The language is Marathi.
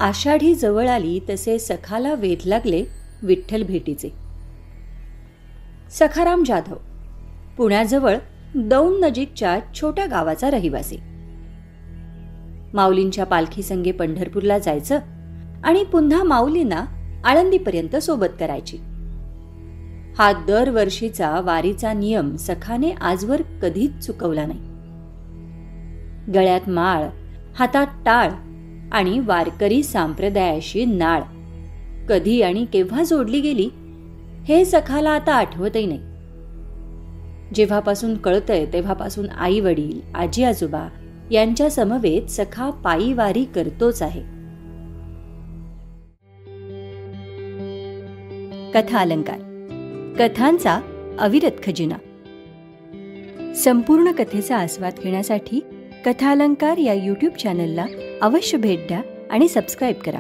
आषाढी जवळ आली तसे सखाला वेध लागले विठ्ठल भेटीचे. सखाराम जाधव पुण्याजवळ दौंड नजीकच्या छोट्या गावाचा रहिवासी. माऊलींच्या पालखी संगे पंढरपूरला जायचं आणि पुन्हा माऊलींना आळंदीपर्यंत सोबत करायची. हा दरवर्षीचा वारीचा नियम सखाने आजवर कधीच चुकवला नाही. गळ्यात माळ, हातात टाळ आणि वारकरी संप्रदायाशी नाळ कधी आणि केव्हा जोडली गेली हे सखाला आता आठवतही नाही. जेव्हापासून कळतंय तेव्हापासून आई वडील, आजी आजोबा यांच्या समवेत सखा पायी वारी करतोच आहे. कथा अलंकार, कथांचा अविरत खजिना. संपूर्ण कथेचा आस्वाद घेण्यासाठी कथा अलंकार या YouTube चॅनलला अवश्य भेट द्या आणि सबस्क्राईब करा.